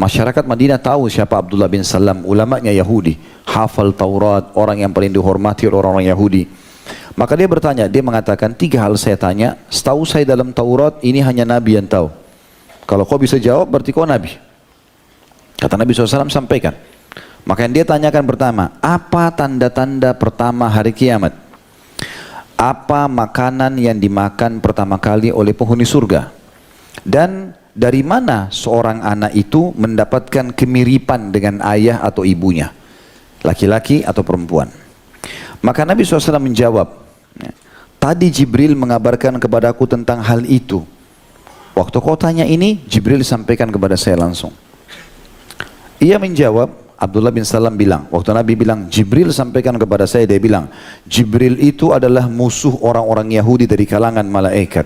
Masyarakat Madinah tahu siapa Abdullah bin Salam, ulamanya Yahudi, hafal Taurat, orang yang paling dihormati oleh orang-orang Yahudi. Maka dia bertanya, dia mengatakan, 3 hal saya tanya, setahu saya dalam Taurat ini hanya Nabi yang tahu. Kalau kau bisa jawab berarti kau Nabi. Kata Nabi SAW, sampaikan. Maka yang dia tanyakan pertama, apa tanda-tanda pertama hari kiamat? Apa makanan yang dimakan pertama kali oleh penghuni surga? Dan dari mana seorang anak itu mendapatkan kemiripan dengan ayah atau ibunya? Laki-laki atau perempuan? Maka Nabi SAW menjawab, tadi Jibril mengabarkan kepadaku tentang hal itu. Waktu kau tanya ini, Jibril sampaikan kepada saya langsung. Ia menjawab, Abdullah bin Salam bilang, waktu Nabi bilang, Jibril sampaikan kepada saya, dia bilang, Jibril itu adalah musuh orang-orang Yahudi dari kalangan malaikat.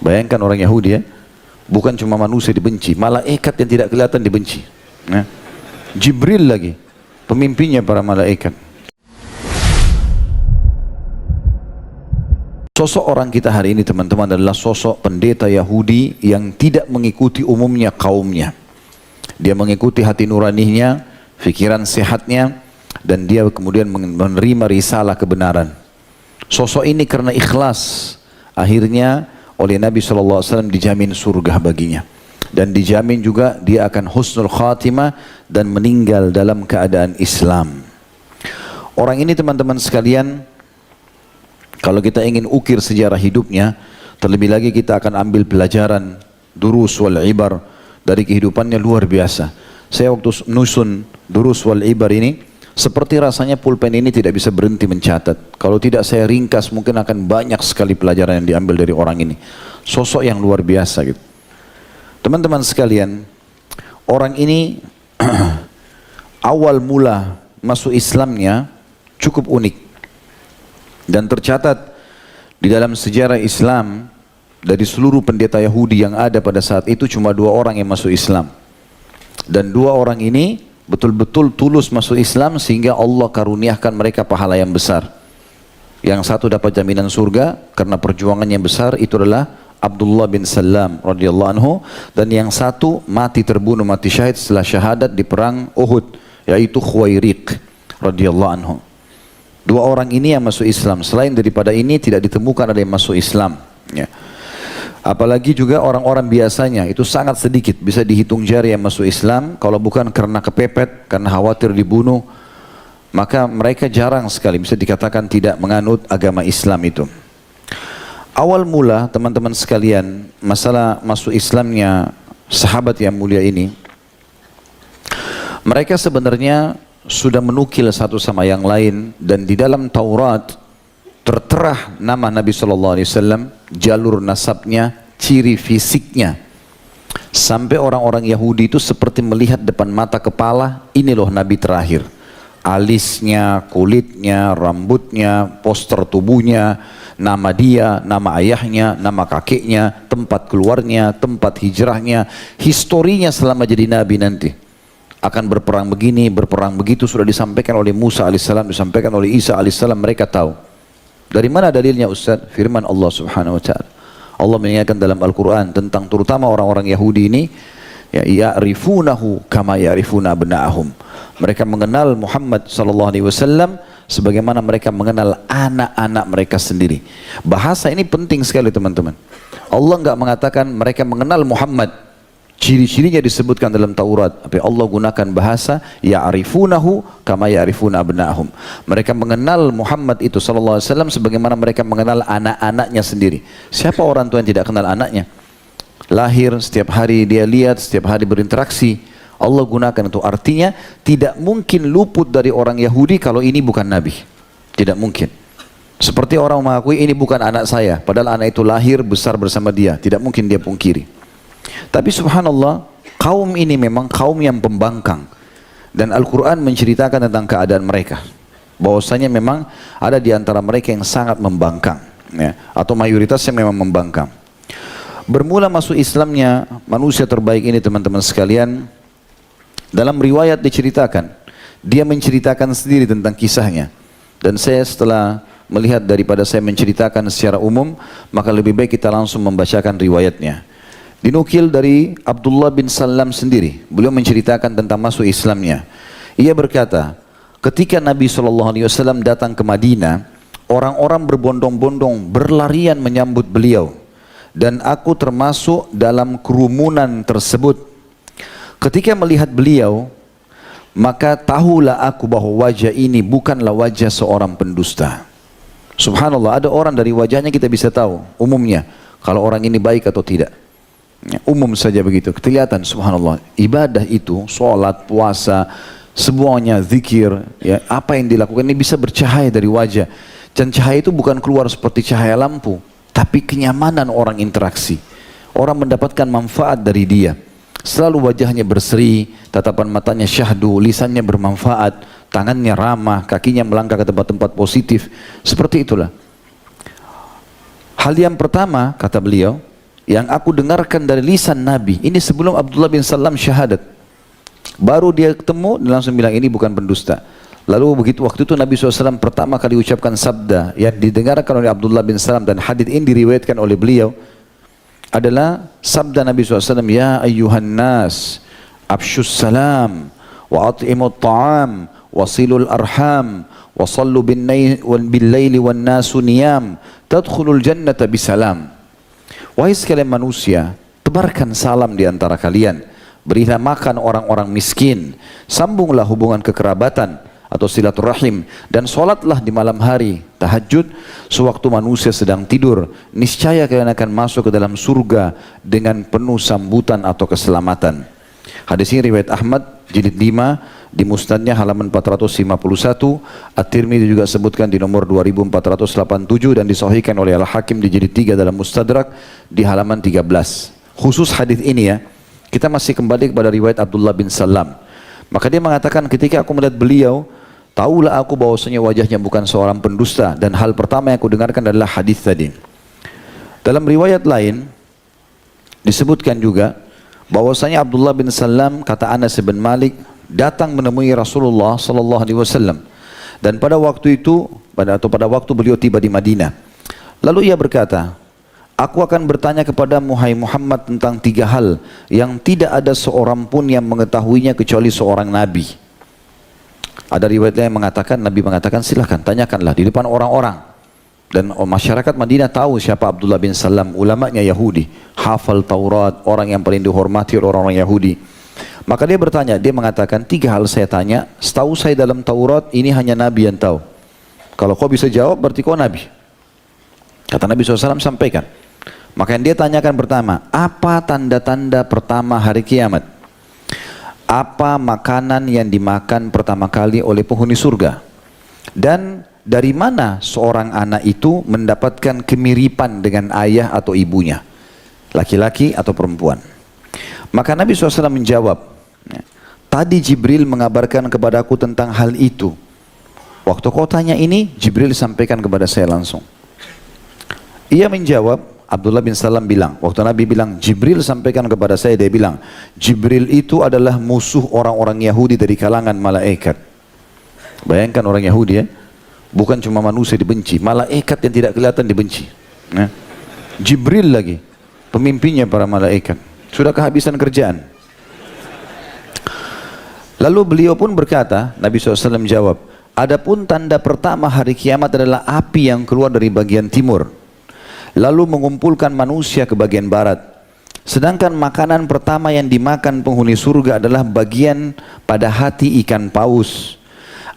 Bayangkan orang Yahudi ya, bukan cuma manusia dibenci, malaikat yang tidak kelihatan dibenci. Nah, Jibril lagi, pemimpinnya para malaikat. Sosok orang kita hari ini teman-teman adalah sosok pendeta Yahudi yang tidak mengikuti umumnya kaumnya. Dia mengikuti hati nuraninya, fikiran sehatnya, dan dia kemudian menerima risalah kebenaran. Sosok ini karena ikhlas, akhirnya oleh Nabi SAW dijamin surga baginya. Dan dijamin juga dia akan husnul khatimah dan meninggal dalam keadaan Islam. Orang ini teman-teman sekalian, kalau kita ingin ukir sejarah hidupnya, terlebih lagi kita akan ambil pelajaran durus wal ibar dari kehidupannya luar biasa. Saya waktu nusun durus wal ibar ini, seperti rasanya pulpen ini tidak bisa berhenti mencatat. Kalau tidak saya ringkas mungkin akan banyak sekali pelajaran yang diambil dari orang ini. Sosok yang luar biasa gitu. Teman-teman sekalian, orang ini awal mula masuk Islamnya cukup unik. Dan tercatat di dalam sejarah Islam, dari seluruh pendeta Yahudi yang ada pada saat itu cuma 2 orang yang masuk Islam. Dan 2 orang ini betul-betul tulus masuk Islam sehingga Allah karuniakan mereka pahala yang besar. Yang satu dapat jaminan surga karena perjuangan yang besar, itu adalah Abdullah bin Salam radhiyallahu anhu, dan yang satu mati terbunuh, mati syahid setelah syahadat di perang Uhud, yaitu Khuwairiq radhiyallahu anhu. 2 orang ini yang masuk Islam. Selain daripada ini tidak ditemukan ada yang masuk Islam ya. Apalagi juga orang-orang biasanya itu sangat sedikit, bisa dihitung jari yang masuk Islam. Kalau bukan karena kepepet, karena khawatir dibunuh, maka mereka jarang sekali, bisa dikatakan tidak menganut agama Islam itu. Awal mula teman-teman sekalian, masalah masuk Islamnya sahabat yang mulia ini, mereka sebenarnya sudah menukil satu sama yang lain, dan di dalam Taurat tertera nama Nabi SAW, jalur nasabnya, ciri fisiknya. Sampai orang-orang Yahudi itu seperti melihat depan mata kepala, ini loh Nabi terakhir. Alisnya, kulitnya, rambutnya, poster tubuhnya, nama dia, nama ayahnya, nama kakeknya, tempat keluarnya, tempat hijrahnya, historinya selama jadi Nabi nanti. Akan berperang begini, berperang begitu, sudah disampaikan oleh Musa alaihissalam, disampaikan oleh Isa alaihissalam, mereka tahu. Dari mana dalilnya Ustaz? Firman Allah Subhanahu wa taala. Allah mengingatkan dalam Al-Qur'an tentang terutama orang-orang Yahudi ini, ya ya'rifunahu kama ya'rifuna abna'ahum. Mereka mengenal Muhammad sallallahu alaihi wasallam sebagaimana mereka mengenal anak-anak mereka sendiri. Bahasa ini penting sekali teman-teman. Allah enggak mengatakan mereka mengenal Muhammad, ciri-cirinya disebutkan dalam Taurat, tapi Allah gunakan bahasa ya'rifunahu kama ya'rifuna abna'ahum. Mereka mengenal Muhammad itu sallallahu alaihi wasallam sebagaimana mereka mengenal anak-anaknya sendiri. Siapa orang tua yang tidak kenal anaknya? Lahir, setiap hari dia lihat, setiap hari berinteraksi. Allah gunakan itu. Artinya tidak mungkin luput dari orang Yahudi kalau ini bukan Nabi. Tidak mungkin. Seperti orang mengakui ini bukan anak saya, padahal anak itu lahir besar bersama dia. Tidak mungkin dia pungkiri. Tapi subhanallah, kaum ini memang kaum yang pembangkang. Dan Al-Quran menceritakan tentang keadaan mereka. Bahwasanya memang ada di antara mereka yang sangat membangkang. Ya, atau mayoritasnya memang membangkang. Bermula masuk Islamnya manusia terbaik ini teman-teman sekalian, dalam riwayat diceritakan. Dia menceritakan sendiri tentang kisahnya. Dan saya setelah melihat daripada saya menceritakan secara umum, maka lebih baik kita langsung membacakan riwayatnya. Dinukil dari Abdullah bin Salam sendiri, beliau menceritakan tentang masuk Islamnya. Ia berkata, ketika Nabi SAW datang ke Madinah, orang-orang berbondong-bondong berlarian menyambut beliau, dan aku termasuk dalam kerumunan tersebut. Ketika melihat beliau, maka tahulah aku bahwa wajah ini bukanlah wajah seorang pendusta. Subhanallah, ada orang dari wajahnya kita bisa tahu umumnya kalau orang ini baik atau tidak. Ya, umum saja begitu, kelihatan. Subhanallah, ibadah itu, sholat, puasa, semuanya zikir, ya, apa yang dilakukan ini bisa bercahaya dari wajah. Dan cahaya itu bukan keluar seperti cahaya lampu, tapi kenyamanan orang interaksi. Orang mendapatkan manfaat dari dia. Selalu wajahnya berseri, tatapan matanya syahdu, lisannya bermanfaat, tangannya ramah, kakinya melangkah ke tempat-tempat positif. Seperti itulah. Hal yang pertama, kata beliau, yang aku dengarkan dari lisan Nabi, ini sebelum Abdullah bin Salam syahadat. Baru dia ketemu dan langsung bilang ini bukan pendusta. Lalu begitu waktu itu Nabi SAW pertama kali ucapkan sabda yang didengarkan oleh Abdullah bin Salam, dan hadits ini diriwayatkan oleh beliau, adalah sabda Nabi SAW, ya ayyuhan nas, afshus salam, wa at'imut ta'am, wasilul arham, wa sallu bin layli wan nasu niyam, tadkhulul jannata bisalam. Wahai sekalian manusia, tebarkan salam di antara kalian, berilah makan orang-orang miskin, sambunglah hubungan kekerabatan atau silaturahim, dan sholatlah di malam hari, tahajud, sewaktu manusia sedang tidur. Niscaya kalian akan masuk ke dalam surga dengan penuh sambutan atau keselamatan. Hadis ini riwayat Ahmad, jilid 5, di musnadnya halaman 451, At-Tirmidzi juga sebutkan di nomor 2487, dan disahihkan oleh Al-Hakim di jilid 3 dalam Mustadrak di halaman 13. Khusus hadis ini ya, kita masih kembali kepada riwayat Abdullah bin Salam. Maka dia mengatakan, ketika aku melihat beliau, tahulah aku bahwasanya wajahnya bukan seorang pendusta, dan hal pertama yang aku dengarkan adalah hadis tadi. Dalam riwayat lain disebutkan juga bahwasanya Abdullah bin Salam, kata Anas bin Malik, datang menemui Rasulullah sallallahu alaihi wasallam, dan pada waktu itu pada waktu beliau tiba di Madinah, lalu ia berkata, aku akan bertanya kepadamu hai Muhammad tentang 3 hal yang tidak ada seorang pun yang mengetahuinya kecuali seorang nabi. Ada riwayatnya yang mengatakan, Nabi mengatakan, silahkan tanyakanlah di depan orang-orang. Dan masyarakat Madinah tahu siapa Abdullah bin Salam, ulamanya Yahudi, hafal Taurat, orang yang paling dihormati oleh orang-orang Yahudi. Maka dia bertanya, dia mengatakan, 3 hal saya tanya, setahu saya dalam Taurat ini hanya Nabi yang tahu. Kalau kau bisa jawab berarti kau Nabi. Kata Nabi SAW, sampaikan. Maka yang dia tanyakan pertama, apa tanda-tanda pertama hari kiamat? Apa makanan yang dimakan pertama kali oleh penghuni surga? Dan dari mana seorang anak itu mendapatkan kemiripan dengan ayah atau ibunya? Laki-laki atau perempuan? Maka Nabi SAW menjawab, tadi Jibril mengabarkan kepadaku tentang hal itu. Waktu kau tanya ini, Jibril sampaikan kepada saya langsung. Ia menjawab, Abdullah bin Salam bilang, waktu Nabi bilang, Jibril sampaikan kepada saya, dia bilang, Jibril itu adalah musuh orang-orang Yahudi dari kalangan malaikat. Bayangkan orang Yahudi ya, bukan cuma manusia dibenci, malaikat yang tidak kelihatan dibenci. Nah, Jibril lagi, pemimpinnya para malaikat, sudah kehabisan kerjaan. Lalu beliau pun berkata, Nabi SAW menjawab, adapun tanda pertama hari kiamat adalah api yang keluar dari bagian timur, lalu mengumpulkan manusia ke bagian barat. Sedangkan makanan pertama yang dimakan penghuni surga adalah bagian pada hati ikan paus.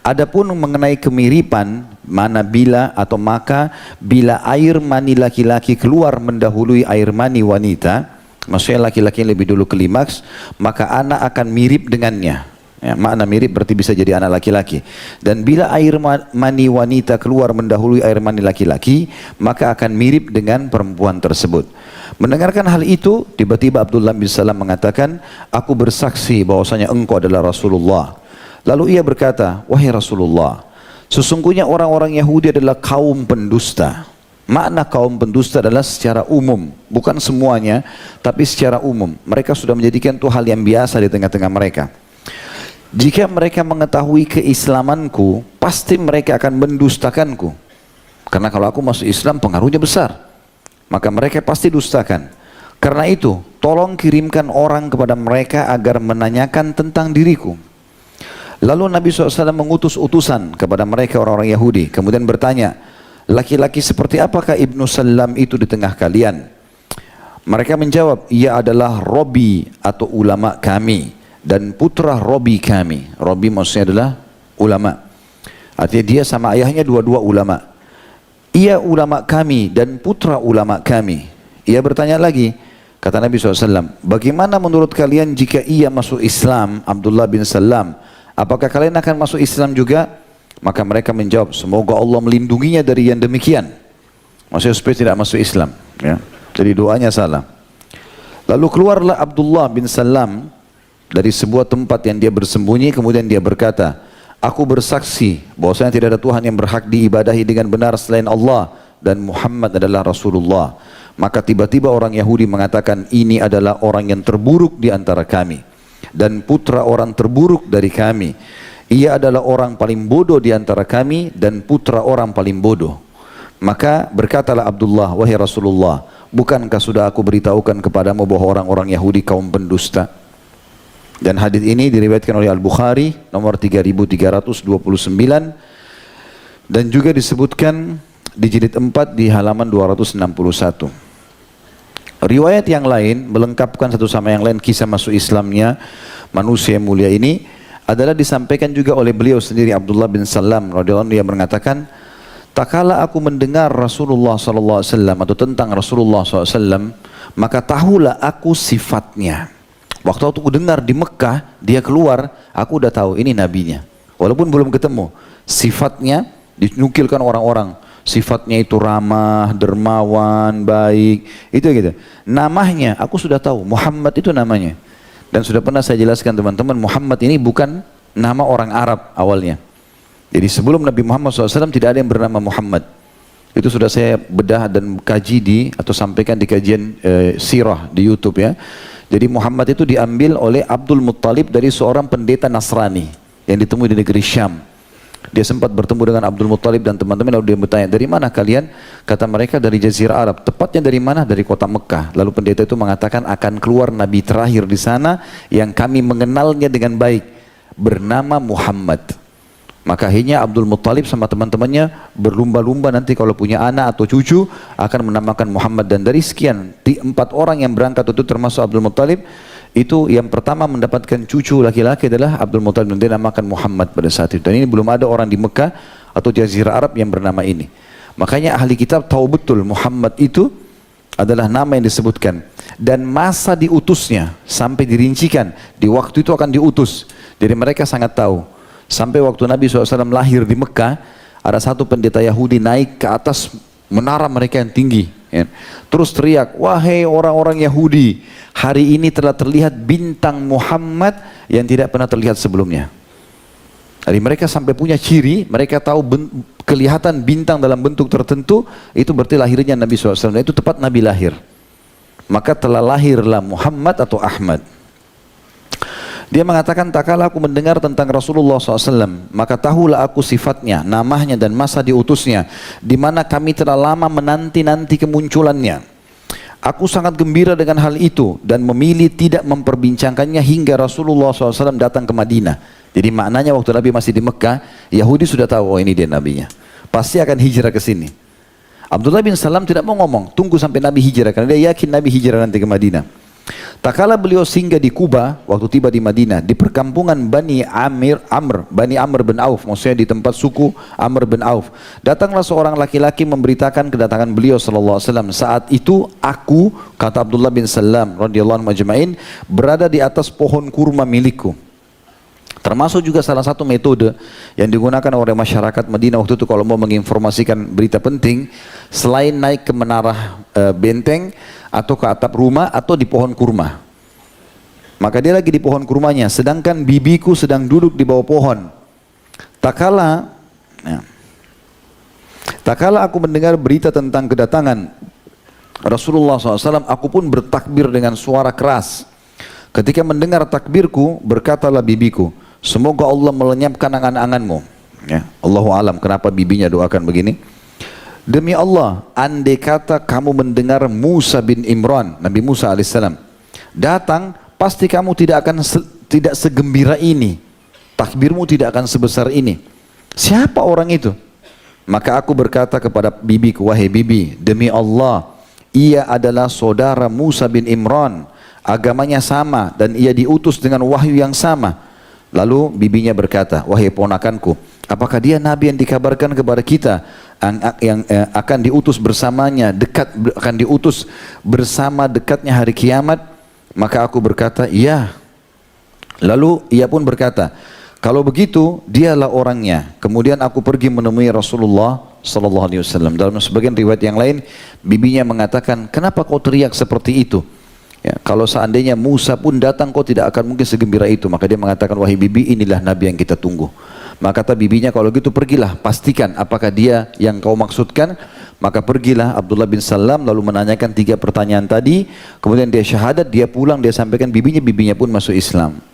Adapun mengenai kemiripan, mana bila atau maka bila air mani laki-laki keluar mendahului air mani wanita, maksudnya laki-laki yang lebih dulu klimaks, maka anak akan mirip dengannya. Ya, makna mirip berarti bisa jadi anak laki-laki. Dan bila air mani wanita keluar mendahului air mani laki-laki, maka akan mirip dengan perempuan tersebut. Mendengarkan hal itu, tiba-tiba Abdullah bin Salam mengatakan, aku bersaksi bahwasanya engkau adalah Rasulullah. Lalu ia berkata, wahai Rasulullah, sesungguhnya orang-orang Yahudi adalah kaum pendusta. Makna kaum pendusta adalah secara umum, bukan semuanya, tapi secara umum. Mereka sudah menjadikan itu hal yang biasa di tengah-tengah mereka. Jika mereka mengetahui keislamanku, pasti mereka akan mendustakanku. Karena kalau aku masuk Islam pengaruhnya besar, maka mereka pasti dustakan. Karena itu, tolong kirimkan orang kepada mereka agar menanyakan tentang diriku. Lalu Nabi SAW mengutus utusan kepada mereka orang-orang Yahudi. Kemudian bertanya, laki-laki seperti apakah Ibnu Salam itu di tengah kalian? Mereka menjawab, ia adalah Robi atau ulama kami dan putra Robi kami. Robi maksudnya adalah ulama. Artinya dia sama ayahnya dua-dua ulama. Ia ulama kami dan putra ulama kami. Ia bertanya lagi, kata Nabi SAW, bagaimana menurut kalian jika ia masuk Islam, Abdullah bin Salam? Apakah kalian akan masuk Islam juga? Maka mereka menjawab, semoga Allah melindunginya dari yang demikian. Maksudnya supaya tidak masuk Islam. Ya. Jadi doanya salah. Lalu keluarlah Abdullah bin Salam dari sebuah tempat yang dia bersembunyi, kemudian dia berkata, aku bersaksi bahwasanya tidak ada Tuhan yang berhak diibadahi dengan benar selain Allah dan Muhammad adalah Rasulullah. Maka tiba-tiba orang Yahudi mengatakan, ini adalah orang yang terburuk di antara kami dan putra orang terburuk dari kami. Ia adalah orang paling bodoh di antara kami dan putra orang paling bodoh. Maka berkatalah Abdullah, wahai Rasulullah, bukankah sudah aku beritahukan kepadamu bahwa orang-orang Yahudi kaum pendusta? Dan hadis ini diriwayatkan oleh Al-Bukhari nomor 3329 dan juga disebutkan di jilid 4 di halaman 261. Riwayat yang lain melengkapkan satu sama yang lain kisah masuk Islamnya manusia yang mulia ini adalah disampaikan juga oleh beliau sendiri Abdullah bin Salam radhiyallahu anhu yang mengatakan, tak kala aku mendengar Rasulullah SAW atau tentang Rasulullah SAW, maka tahulah aku sifatnya. Waktu aku dengar di Mekah dia keluar, aku udah tahu ini nabinya. Walaupun belum ketemu, sifatnya dinukilkan orang-orang. Sifatnya itu ramah, dermawan, baik, itu gitu. Namanya aku sudah tahu, Muhammad itu namanya. Dan sudah pernah saya jelaskan teman-teman, Muhammad ini bukan nama orang Arab awalnya. Jadi sebelum Nabi Muhammad SAW tidak ada yang bernama Muhammad. Itu sudah saya bedah dan kaji atau sampaikan di kajian sirah di YouTube ya. Jadi Muhammad itu diambil oleh Abdul Muttalib dari seorang pendeta Nasrani yang ditemui di negeri Syam. Dia sempat bertemu dengan Abdul Muttalib dan teman-teman, lalu dia bertanya, dari mana kalian? Kata mereka dari Jazirah Arab. Tepatnya dari mana? Dari kota Mekah. Lalu pendeta itu mengatakan akan keluar nabi terakhir di sana yang kami mengenalnya dengan baik, bernama Muhammad. Maka akhirnya Abdul Muttalib sama teman-temannya berlumba-lumba nanti kalau punya anak atau cucu akan menamakan Muhammad. Dan dari sekian 4 orang yang berangkat itu termasuk Abdul Muttalib, itu yang pertama mendapatkan cucu laki-laki adalah Abdul Muttalib, dan dia namakan Muhammad pada saat itu. Dan ini belum ada orang di Mekah atau Jazirah Arab yang bernama ini. Makanya ahli kitab tahu betul Muhammad itu adalah nama yang disebutkan. Dan masa diutusnya sampai dirincikan, di waktu itu akan diutus. Jadi mereka sangat tahu. Sampai waktu Nabi SAW lahir di Mekah, ada satu pendeta Yahudi naik ke atas menara mereka yang tinggi. Ya. Terus teriak, wahai orang-orang Yahudi, hari ini telah terlihat bintang Muhammad yang tidak pernah terlihat sebelumnya. Jadi mereka sampai punya ciri, mereka tahu kelihatan bintang dalam bentuk tertentu, itu berarti lahirnya Nabi SAW. Itu tepat Nabi lahir. Maka telah lahirlah Muhammad atau Ahmad. Dia mengatakan, tak kala aku mendengar tentang Rasulullah SAW, maka tahulah aku sifatnya, namanya dan masa diutusnya, di mana kami telah lama menanti-nanti kemunculannya. Aku sangat gembira dengan hal itu dan memilih tidak memperbincangkannya hingga Rasulullah SAW datang ke Madinah. Jadi maknanya waktu Nabi masih di Mekah, Yahudi sudah tahu, oh ini dia nabinya. Pasti akan hijrah ke sini. Abdullah bin Salam tidak mau ngomong, tunggu sampai Nabi hijrah, karena dia yakin Nabi hijrah nanti ke Madinah. Tak kala beliau singgah di Kuba, waktu tiba di Madinah, di perkampungan Bani Amr bin Auf, maksudnya di tempat suku Amr bin Auf. Datanglah seorang laki-laki memberitakan kedatangan beliau SAW. Saat itu aku, kata Abdullah bin Salam radhiyallahu anhu majma'in, berada di atas pohon kurma milikku. Termasuk juga salah satu metode yang digunakan oleh masyarakat Madinah waktu itu kalau mau menginformasikan berita penting, selain naik ke menara benteng atau ke atap rumah atau di pohon kurma. Maka dia lagi di pohon kurmanya, sedangkan bibiku sedang duduk di bawah pohon. Tak kala aku mendengar berita tentang kedatangan Rasulullah SAW, aku pun bertakbir dengan suara keras. Ketika mendengar takbirku, berkatalah bibiku, semoga Allah melenyapkan angan-anganmu. Ya, Allahu alam kenapa bibinya doakan begini. demi Allah, andai kata kamu mendengar Musa bin Imran, Nabi Musa alaihissalam, datang, pasti kamu tidak segembira ini. Takbirmu tidak akan sebesar ini. Siapa orang itu? Maka aku berkata kepada bibiku, wahai bibi, demi Allah, ia adalah saudara Musa bin Imran. Agamanya sama dan ia diutus dengan wahyu yang sama. Lalu bibinya berkata, wahai ponakanku, apakah dia nabi yang dikabarkan kepada kita yang akan diutus bersamanya, akan diutus bersama dekatnya hari kiamat? Maka aku berkata, iya. Lalu ia pun berkata, kalau begitu dialah orangnya. Kemudian aku pergi menemui Rasulullah sallallahu alaihi wasallam. Dalam sebagian riwayat yang lain, bibinya mengatakan, kenapa kau teriak seperti itu? Ya, kalau seandainya Musa pun datang, kau tidak akan mungkin segembira itu. Maka dia mengatakan, wahai bibi, inilah nabi yang kita tunggu. Maka kata bibinya, kalau gitu pergilah, pastikan apakah dia yang kau maksudkan. Maka pergilah Abdullah bin Salam, lalu menanyakan 3 pertanyaan tadi. Kemudian dia syahadat, dia pulang, dia sampaikan bibinya, bibinya pun masuk Islam.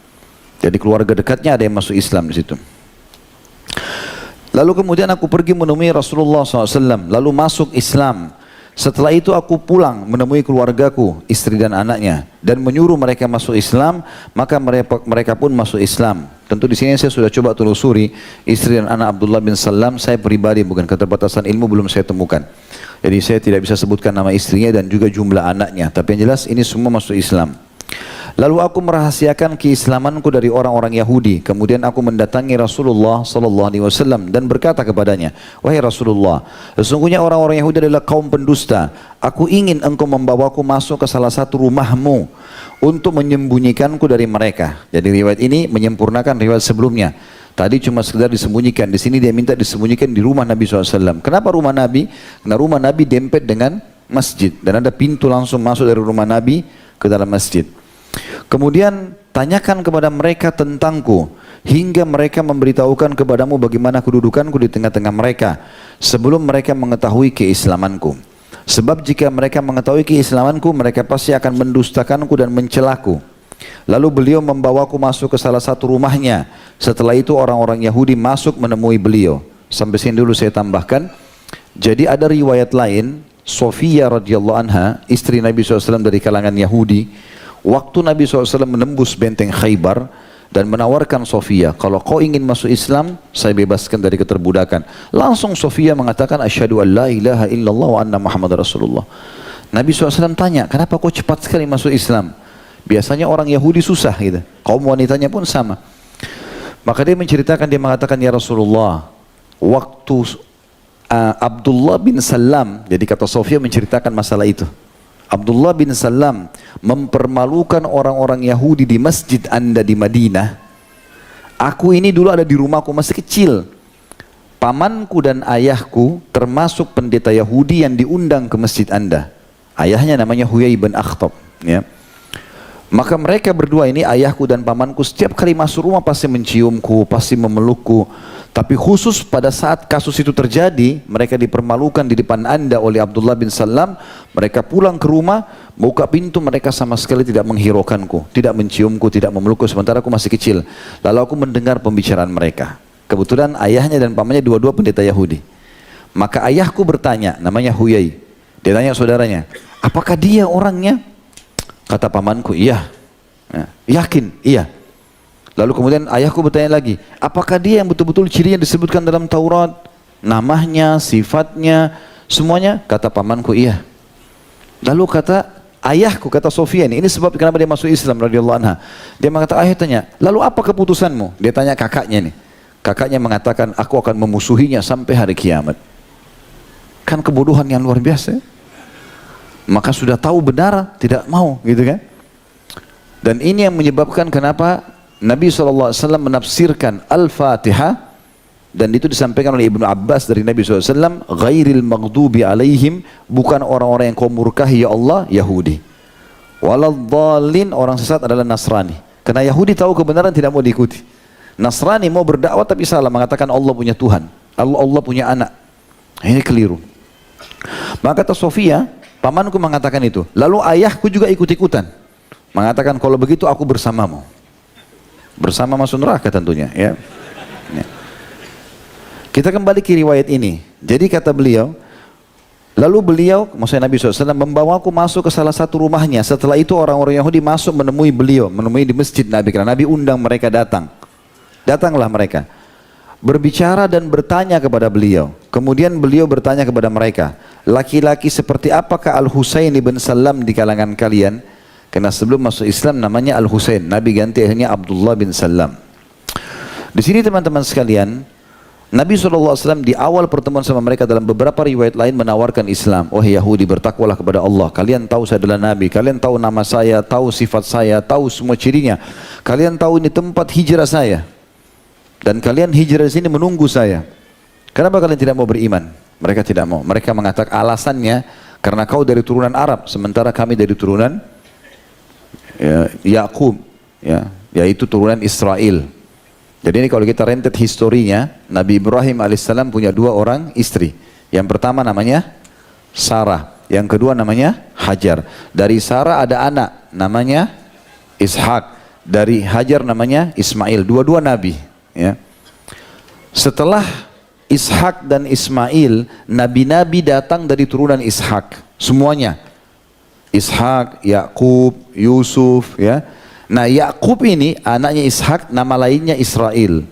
Jadi keluarga dekatnya ada yang masuk Islam di situ. Lalu kemudian aku pergi menemui Rasulullah SAW, lalu masuk Islam. Setelah itu aku pulang menemui keluargaku, istri dan anaknya, dan menyuruh mereka masuk Islam. Maka mereka pun masuk Islam. Tentu di sini saya sudah coba telusuri istri dan anak Abdullah bin Salam. Saya pribadi, bukan keterbatasan ilmu, belum saya temukan. Jadi saya tidak bisa sebutkan nama istrinya dan juga jumlah anaknya. Tapi yang jelas ini semua masuk Islam. Lalu aku merahasiakan keislamanku dari orang-orang Yahudi. Kemudian aku mendatangi Rasulullah sallallahu alaihi wasallam dan berkata kepadanya, wahai Rasulullah, sesungguhnya orang-orang Yahudi adalah kaum pendusta. Aku ingin engkau membawaku masuk ke salah satu rumahmu untuk menyembunyikanku dari mereka. Jadi riwayat ini menyempurnakan riwayat sebelumnya. Tadi cuma sekedar disembunyikan. Di sini dia minta disembunyikan di rumah Nabi SAW. Kenapa rumah Nabi? Karena rumah Nabi dempet dengan masjid dan ada pintu langsung masuk dari rumah Nabi ke dalam masjid. Kemudian tanyakan kepada mereka tentangku hingga mereka memberitahukan kepadamu bagaimana kedudukanku di tengah-tengah mereka sebelum mereka mengetahui keislamanku. Sebab jika mereka mengetahui keislamanku, mereka pasti akan mendustakanku dan mencelaku. Lalu beliau membawaku masuk ke salah satu rumahnya. Setelah itu orang-orang Yahudi masuk menemui beliau. Sampai sini dulu saya tambahkan. Jadi ada riwayat lain, Sofia radhiyallahu anha, istri Nabi SAW dari kalangan Yahudi. Waktu Nabi SAW menembus benteng Khaybar dan menawarkan Sofia, kalau kau ingin masuk Islam, saya bebaskan dari keterbudakan. Langsung Sofia mengatakan, asyhadu an la ilaha illallah wa anna Muhammad Rasulullah. Nabi SAW tanya, kenapa kau cepat sekali masuk Islam? Biasanya orang Yahudi susah gitu. Kaum wanitanya pun sama. Maka dia menceritakan, dia mengatakan, ya Rasulullah, waktu Abdullah bin Salam, jadi kata Sofia menceritakan masalah itu. Abdullah bin Salam mempermalukan orang-orang Yahudi di masjid Anda di Madinah. Aku ini dulu ada di rumahku masih kecil. Pamanku dan ayahku termasuk pendeta Yahudi yang diundang ke masjid Anda. Ayahnya namanya Huyai bin Akhtab. Ya. Maka mereka berdua ini, ayahku dan pamanku, setiap kali masuk rumah pasti menciumku, pasti memelukku. Tapi khusus pada saat kasus itu terjadi, mereka dipermalukan di depan Anda oleh Abdullah bin Salam. Mereka pulang ke rumah, buka pintu, mereka sama sekali tidak menghiraukanku, tidak menciumku, tidak memelukku, sementara aku masih kecil. Lalu aku mendengar pembicaraan mereka. Kebetulan ayahnya dan pamannya dua-dua pendeta Yahudi. Maka ayahku bertanya, namanya Huyai. Dia tanya saudaranya, apakah dia orangnya? Kata pamanku, iya. Yakin? Iya. Lalu kemudian ayahku bertanya lagi, apakah dia yang betul-betul cirinya disebutkan dalam Taurat? Namanya, sifatnya, semuanya? Kata pamanku, iya. Lalu kata ayahku, kata Sofia ini sebab kenapa dia masuk Islam radhiyallahu anha. Dia mengatakan, ayah tanya, lalu apa keputusanmu? Dia tanya kakaknya nih. Kakaknya mengatakan, aku akan memusuhinya sampai hari kiamat. Kan kebodohan yang luar biasa. Maka sudah tahu benar, tidak mau, gitu kan? Dan ini yang menyebabkan kenapa Nabi SAW menafsirkan Al-Fatihah, dan itu disampaikan oleh Ibnu Abbas dari Nabi SAW, ghairil maghdubi alaihim, bukan orang-orang yang kau murkahi ya Allah, Yahudi. Waladhdallin, orang sesat adalah Nasrani. Karena Yahudi tahu kebenaran, tidak mau diikuti. Nasrani mau berdakwah tapi salah, mengatakan Allah punya Tuhan, Allah punya anak. Ini keliru. Maka kata Sofia, pamanku mengatakan itu. Lalu ayahku juga ikut-ikutan, mengatakan kalau begitu aku bersamamu. Bersama masuk neraka tentunya, ya. Kita kembali ke riwayat ini. Jadi kata beliau, Lalu beliau, maksudnya Nabi SAW, membawaku masuk ke salah satu rumahnya. Setelah itu orang-orang Yahudi masuk menemui beliau, menemui di masjid Nabi. Karena Nabi undang mereka datang. Datanglah mereka. Berbicara dan bertanya kepada beliau. Kemudian beliau bertanya kepada mereka, laki-laki seperti apakah Al-Husain ibn Salam di kalangan kalian? Karena sebelum masuk Islam namanya Al-Husain. Nabi ganti akhirnya Abdullah bin Salam. Di sini teman-teman sekalian, Nabi SAW di awal pertemuan sama mereka dalam beberapa riwayat lain menawarkan Islam. Wahai Yahudi, bertakwalah kepada Allah. Kalian tahu saya adalah Nabi. Kalian tahu nama saya, tahu sifat saya, tahu semua cirinya. Kalian tahu ini tempat hijrah saya. Dan kalian hijrah di sini menunggu saya. Kenapa kalian tidak mau beriman? Mereka tidak mau. Mereka mengatakan alasannya, karena kau dari turunan Arab, sementara kami dari turunan Yakub, yaitu turunan Israel. Jadi ini kalau kita rentet historinya, Nabi Ibrahim alaihissalam punya 2 orang istri. Yang pertama namanya Sarah, yang kedua namanya Hajar. Dari Sarah ada anak namanya Ishak, dari Hajar namanya Ismail. Dua-dua Nabi. Ya. Setelah Ishak dan Ismail, nabi-nabi datang dari turunan Ishak, semuanya. Ishak, Yakub, Yusuf, ya. Nah Yakub ini anaknya Ishak, nama lainnya Israel.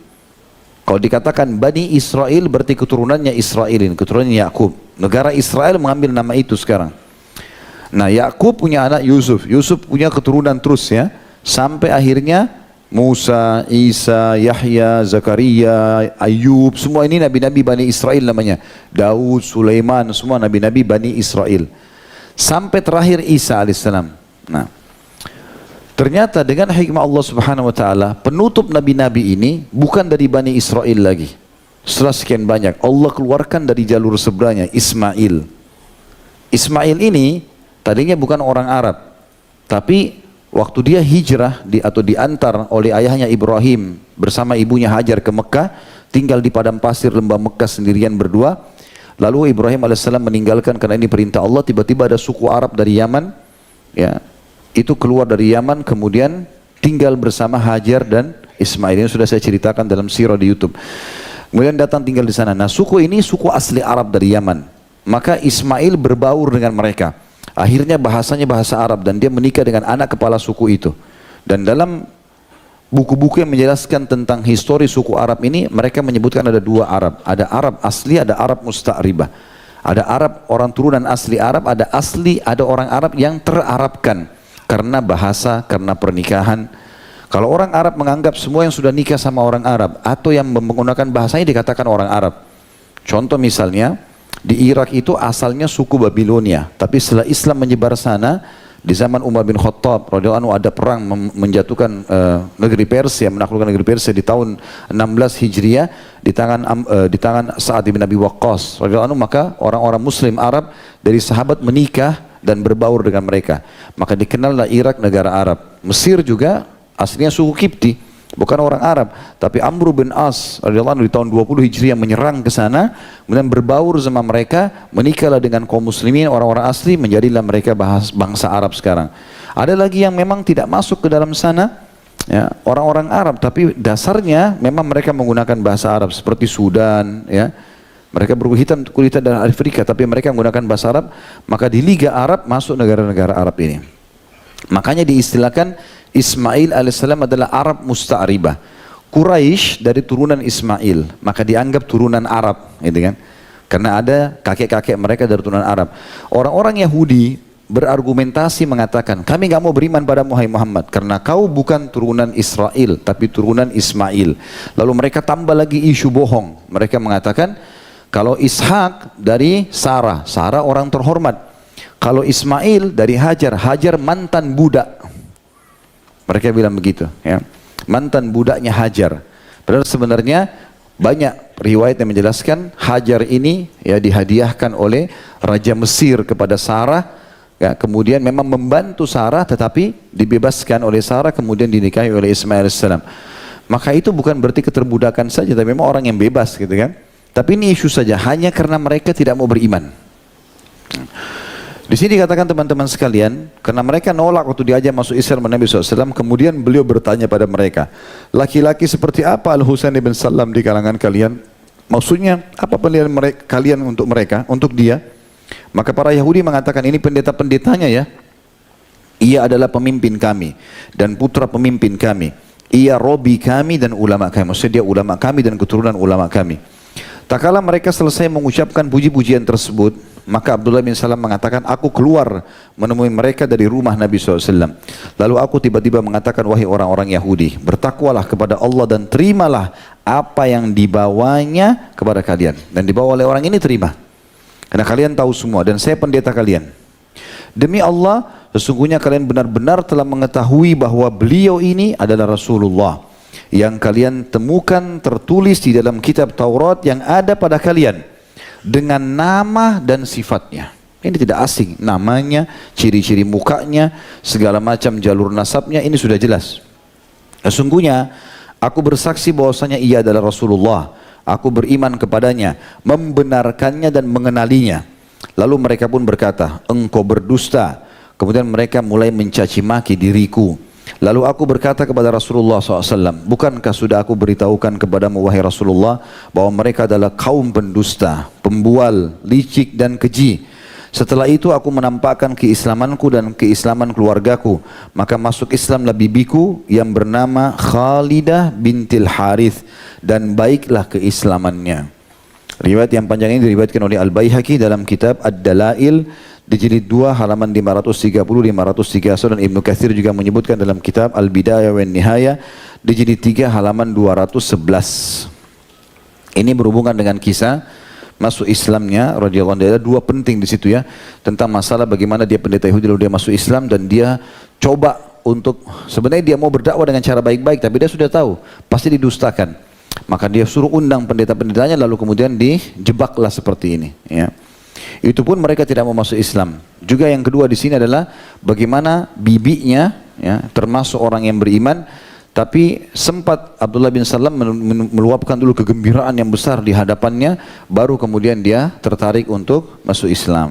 Kalau dikatakan Bani Israel berarti keturunannya Israelin, keturunannya Yakub. Negara Israel mengambil nama itu sekarang. Nah Yakub punya anak Yusuf, Yusuf punya keturunan terus ya, sampai akhirnya Musa, Isa, Yahya, Zakaria, Ayub, semua ini nabi-nabi Bani Israel namanya. Daud, Sulaiman, semua nabi-nabi Bani Israel. Sampai terakhir Isa alaihissalam. Nah, ternyata dengan hikmah Allah Subhanahu wa taala, penutup nabi-nabi ini bukan dari Bani Israel lagi. Setelah sekian banyak, Allah keluarkan dari jalur seberanya Ismail. Ismail ini tadinya bukan orang Arab, tapi waktu dia hijrah atau diantar oleh ayahnya Ibrahim bersama ibunya Hajar ke Mekah, tinggal di padang pasir lembah Mekah sendirian berdua. Lalu Ibrahim alaihissalam meninggalkan karena ini perintah Allah. Tiba-tiba ada suku Arab dari Yaman, ya, itu keluar dari Yaman, kemudian tinggal bersama Hajar dan Ismail. Ini sudah saya ceritakan dalam sirah di YouTube. Kemudian datang tinggal di sana. Nah suku ini suku asli Arab dari Yaman. Maka Ismail berbaur dengan mereka. Akhirnya bahasanya bahasa Arab dan dia menikah dengan anak kepala suku itu. Dan dalam buku-buku yang menjelaskan tentang histori suku Arab ini, mereka menyebutkan ada 2 Arab. Ada Arab asli, ada Arab musta'ribah. Ada Arab orang turunan asli Arab, ada orang Arab yang terarabkan. Karena bahasa, karena pernikahan. Kalau orang Arab menganggap semua yang sudah nikah sama orang Arab atau yang menggunakan bahasanya dikatakan orang Arab. Contoh misalnya, di Irak itu asalnya suku Babilonia, tapi setelah Islam menyebar sana, di zaman Umar bin Khattab radhiyallahu anhu ada perang menjatuhkan negeri Persia, menaklukkan negeri Persia di tahun 16 Hijriah di tangan Sa'ad bin Abi Waqqas radhiyallahu anhu. Maka orang-orang Muslim Arab dari sahabat menikah dan berbaur dengan mereka. Maka dikenallah Irak negara Arab. Mesir juga aslinya suku Kipti, bukan orang Arab, tapi Amr bin As radhiyallahu anhu di tahun 20 Hijriah menyerang ke sana, kemudian berbaur sama mereka, menikahlah dengan kaum muslimin orang-orang asli, menjadilah mereka bangsa Arab sekarang. Ada lagi yang memang tidak masuk ke dalam sana, ya, orang-orang Arab, tapi dasarnya memang mereka menggunakan bahasa Arab seperti Sudan, ya. Mereka berkulit hitam dari Afrika, tapi mereka menggunakan bahasa Arab. Maka di Liga Arab masuk negara-negara Arab ini. Makanya diistilahkan Ismail alaihissalam adalah Arab musta'ribah. Quraisy dari turunan Ismail, maka dianggap turunan Arab, gitu kan? Karena ada kakek-kakek mereka dari turunan Arab. Orang-orang Yahudi berargumentasi mengatakan, kami nggak mau beriman pada Muhammad karena kau bukan turunan Israel, tapi turunan Ismail. Lalu mereka tambah lagi isu bohong. Mereka mengatakan, kalau Ishak dari Sarah, Sarah orang terhormat. Kalau Ismail dari Hajar, Hajar mantan budak. Mereka bilang begitu, ya. Mantan budaknya Hajar. Padahal sebenarnya banyak riwayat yang menjelaskan Hajar ini ya dihadiahkan oleh Raja Mesir kepada Sarah. Ya, kemudian memang membantu Sarah, tetapi dibebaskan oleh Sarah, kemudian dinikahi oleh Ismail AS. Maka itu bukan berarti keterbudakan saja, tapi memang orang yang bebas, gitu kan. Tapi ini isu saja, hanya karena mereka tidak mau beriman. Di sini dikatakan teman-teman sekalian, karena mereka nolak waktu diajak masuk Islam Nabi SAW, kemudian beliau bertanya pada mereka, laki-laki seperti apa Al-Husain ibn Salam di kalangan kalian? Maksudnya, apa penilaian kalian untuk mereka, untuk dia? Maka para Yahudi mengatakan, ini pendeta-pendetanya ya, ia adalah pemimpin kami dan putra pemimpin kami. Ia robi kami dan ulama kami. Maksudnya dia ulama kami dan keturunan ulama kami. Tak kala mereka selesai mengucapkan puji-pujian tersebut, maka Abdullah bin Salam mengatakan, aku keluar menemui mereka dari rumah Nabi SAW. Lalu aku tiba-tiba mengatakan, wahai orang-orang Yahudi, bertakwalah kepada Allah dan terimalah apa yang dibawanya kepada kalian. Dan dibawa oleh orang ini terima. Karena kalian tahu semua dan saya pendeta kalian. Demi Allah, sesungguhnya kalian benar-benar telah mengetahui bahwa beliau ini adalah Rasulullah yang kalian temukan tertulis di dalam kitab Taurat yang ada pada kalian dengan nama dan sifatnya. Ini tidak asing, namanya, ciri-ciri mukanya, segala macam jalur nasabnya, ini sudah jelas. Sesungguhnya aku bersaksi bahwasanya ia adalah Rasulullah. Aku beriman kepadanya, membenarkannya dan mengenalinya. Lalu mereka pun berkata, engkau berdusta. Kemudian mereka mulai mencaci maki diriku. Lalu aku berkata kepada Rasulullah SAW, bukankah sudah aku beritahukan kepadamu wahai Rasulullah, bahwa mereka adalah kaum pendusta, pembual, licik dan keji. Setelah itu aku menampakkan keislamanku dan keislaman keluargaku. Maka masuk Islamlah bibiku yang bernama Khalidah bintil Harith, dan baiklah keislamannya. Riwayat yang panjang ini diriwayatkan oleh Al-Baihaqi dalam kitab Ad-Dalail di jilid 2 halaman 530-531, dan Ibnu Katsir juga menyebutkan dalam kitab Al-Bidayah wan Nihayah di jilid 3 halaman 211. Ini berhubungan dengan kisah masuk Islamnya radhiyallahu anhu. Ada dua penting di situ ya, tentang masalah bagaimana dia pendeta Yahudi lalu dia masuk Islam dan dia coba untuk, sebenarnya dia mau berdakwah dengan cara baik-baik tapi dia sudah tahu pasti didustakan. Maka dia suruh undang pendeta-pendetanya lalu kemudian dijebaklah seperti ini ya. Itu pun mereka tidak mau masuk Islam. Juga yang kedua di sini adalah bagaimana bibinya ya, termasuk orang yang beriman, tapi sempat Abdullah bin Salam meluapkan dulu kegembiraan yang besar di hadapannya, baru kemudian dia tertarik untuk masuk Islam.